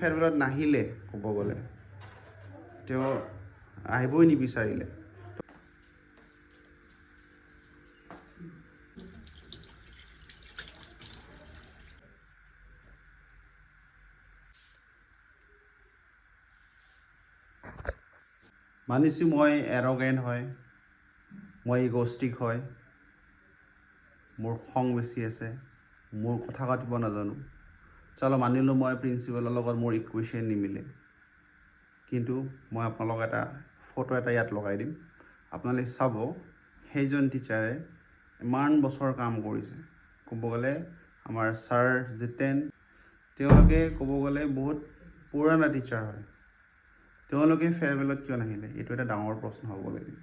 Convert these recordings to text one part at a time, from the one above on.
ফেয়াৰৱেলত নাহিলে ক'ব গ'লে তেওঁ আহিবই নিবিচাৰিলে। মানিছোঁ মই এৰগেণ্ট হয়, মই ইগষ্টিক হয়, মোৰ খং বেছি আছে, মোৰ কথা কাটিব নাজানো। চলো মানিলোঁ মই প্ৰিন্সিপালৰ লগত মোৰ ইকুৱেশ্যন নিমিলে, কিন্তু মই আপোনালোকক এটা ফটো এটা ইয়াত লগাই দিম। আপোনালোকে চাব সেইজন টিচাৰে ইমান বছৰ কাম কৰিছে। ক'ব গ'লে আমাৰ ছাৰ জিতেন, তেওঁলোকে ক'ব গ'লে বহুত পুৰণা টিচাৰ হয়। তেওঁলোকে ফেয়াৰৱেলত কিয় নাহিলে, এইটো এটা ডাঙৰ প্ৰশ্ন হ'ব লাগে।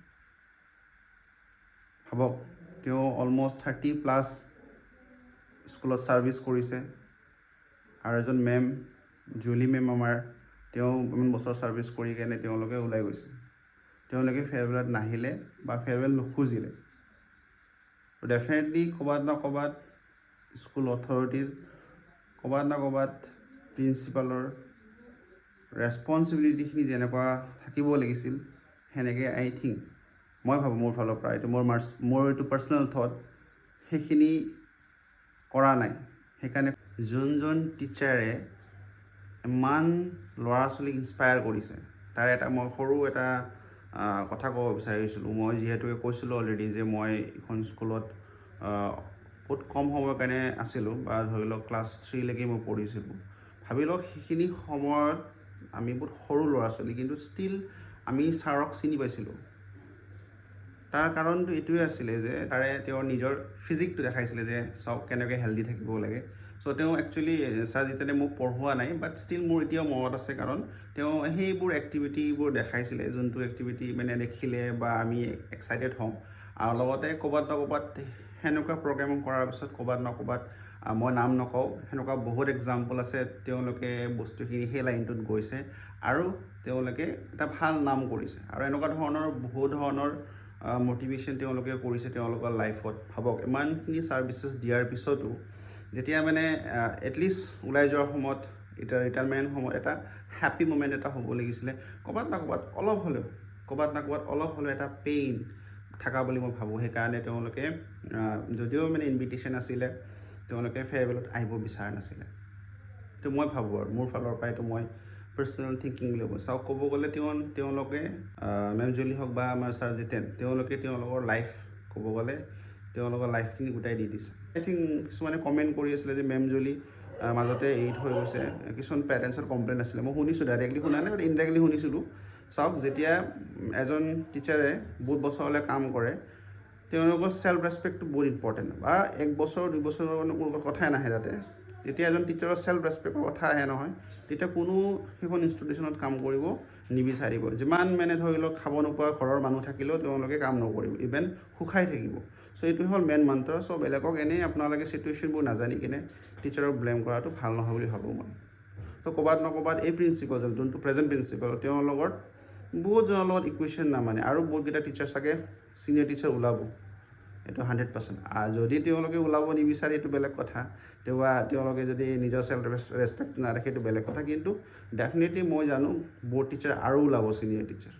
ভাবক, তেওঁ অলমষ্ট 30+ স্কুলত ছাৰ্ভিচ কৰিছে। আৰু এজন মেম জুলি মেম আমাৰ, তেওঁ ইমান বছৰ ছাৰ্ভিচ কৰি কেনে তেওঁলোকে ওলাই গৈছে। তেওঁলোকে ফেয়াৰৱেলত নাহিলে বা ফেয়াৰৱেল নুখুজিলে। ডেফিনেটলি ক'ৰবাত না ক'ৰবাত স্কুল অথৰিটিৰ, ক'ৰবাত না ক'ৰবাত প্ৰিন্সিপালৰ ৰেছপনচিবিলিটিখিনি যেনেকুৱা থাকিব লাগিছিল সেনেকৈ আই থিংক, মই ভাবোঁ মোৰ ফালৰ পৰা, এইটো মোৰ এইটো পাৰ্চনেল থট, সেইখিনি কৰা নাই। সেইকাৰণে যোনজন টিচাৰে ইমান ল'ৰা ছোৱালীক ইনস্পায়াৰ কৰিছে, তাৰ এটা মই সৰু এটা কথা ক'ব বিচাৰিছিলোঁ। মই যিহেতুকে কৈছিলোঁ অলৰেডি যে মই এখন স্কুলত বহুত কম সময়ৰ কাৰণে আছিলোঁ, বা ধৰি লওক ক্লাছ 3লৈকে মই পঢ়িছিলোঁ। ভাবি লওক সেইখিনি সময়ত আমি বহুত সৰু ল'ৰা ছোৱালী, কিন্তু ষ্টিল আমি ছাৰক চিনি পাইছিলোঁ। তাৰ কাৰণটো এইটোৱে আছিলে যে তাৰে তেওঁৰ নিজৰ ফিজিকটো দেখাইছিলে যে চাওক কেনেকৈ হেল্ডি থাকিব লাগে। চ' তেওঁ একচুৱেলি ছাৰ জিতেনে মোক পঢ়োৱা নাই, বাট ষ্টিল মোৰ এতিয়াও মনত আছে, কাৰণ তেওঁ সেইবোৰ এক্টিভিটিবোৰ দেখাইছিলে, যোনটো এক্টিভিটি মানে দেখিলে বা আমি এক্সাইটেড হওঁ। আৰু লগতে ক'ৰবাত না ক'ৰবাত সেনেকুৱা প্ৰগ্ৰেম কৰাৰ পিছত ক'ৰবাত না ক'ৰবাত মই নাম নকওঁ, সেনেকুৱা বহুত এক্সাম্পল আছে, তেওঁলোকে বস্তুখিনি সেই লাইনটোত গৈছে আৰু তেওঁলোকে এটা ভাল নাম কৰিছে। আৰু এনেকুৱা ধৰণৰ বহুত ধৰণৰ মটিভেশ্যন তেওঁলোকে কৰিছে তেওঁলোকৰ লাইফত। ভাবক, ইমানখিনি ছাৰ্ভিচেছ দিয়াৰ পিছতো যেতিয়া মানে এটলিষ্ট ওলাই যোৱাৰ সময়ত, এতিয়া ৰিটায়াৰমেণ্ট সময়ত এটা হেপ্পী মুমেণ্ট এটা হ'ব লাগিছিলে, ক'ৰবাত না ক'ৰবাত অলপ হ'লেও এটা পেইন থকা বুলি মই ভাবোঁ। সেইকাৰণে তেওঁলোকে যদিও মানে ইনভিটেশ্যন আছিলে, তেওঁলোকে ফেয়াৰৱেলত আহিব বিচৰা নাছিলে। এইটো মই ভাবোঁ আৰু মোৰ ফালৰ পৰা, এইটো মই পাৰ্চনেল থিংকিং বুলি ভাবোঁ। চাওক, ক'ব গ'লে তেওঁলোকে মেম জুলি হওক বা আমাৰ ছাৰ জিতেন, তেওঁলোকে তেওঁলোকৰ লাইফ, ক'ব গ'লে তেওঁলোকৰ লাইফখিনি গোটাই দি দিছে। আই থিংক কিছুমানে কমেণ্ট কৰি আছিলে যে মেম জুলি মাজতে এৰি থৈ গৈছে, কিছুমান পেৰেণ্টছৰ কমপ্লেইন আছিলে। মই শুনিছোঁ, ডাইৰেক্টলি শুনা নাই, বাট ইনডাইৰেক্টলি শুনিছিলোঁ। চাওক, যেতিয়া এজন টিচাৰে বহুত বছৰলৈ কাম কৰে, তেওঁলোকৰ ছেল্ফ ৰেচপেক্টটো বহুত ইম্পৰ্টেণ্ট। বা 1 বছৰ 2 বছৰৰ কোনো কথাই নাহে তাতে। যেতিয়া এজন টিচাৰৰ ছেল্ফ ৰেচপেক্টৰ কথা আহে নহয়, তেতিয়া কোনো সেইখন ইনষ্টিটিউশ্যনত কাম কৰিব নিবিচাৰিব। যিমান মানে ধৰি লওক খাব নোপোৱা ঘৰৰ মানুহ থাকিলেও তেওঁলোকে কাম নকৰিব, ইভেন শুকাই থাকিব। চ' এইটো হ'ল মেইন মন্ত্ৰ। চ' বেলেগক এনেই আপোনালোকে চিটুৱেশ্যনবোৰ নাজানি কিনে টিচাৰক ব্লেম কৰাটো ভাল নহয় বুলি ভাবোঁ মই। ত' ক'ৰবাত না ক'ৰবাত এই প্ৰিন্সিপালজন, যোনটো প্ৰেজেণ্ট প্ৰিন্সিপাল, তেওঁৰ লগত বহুতজনৰ লগত ইকুৱেশ্যন নামানে, আৰু বহুতকেইটা টিচাৰ চাগে ছিনিয়ৰ টিচাৰ ওলাব, এইটো 100%। যদি তেওঁলোকে ওলাব নিবিচাৰে এইটো বেলেগ কথা, তেওঁলোকে যদি নিজৰ ছেল্ফ ৰেচপেক্ট নাৰাখে এইটো বেলেগ কথা। কিন্তু ডেফিনেটলি মই জানো বহুত টিচাৰ আৰু ওলাব, ছিনিয়ৰ টিচাৰ।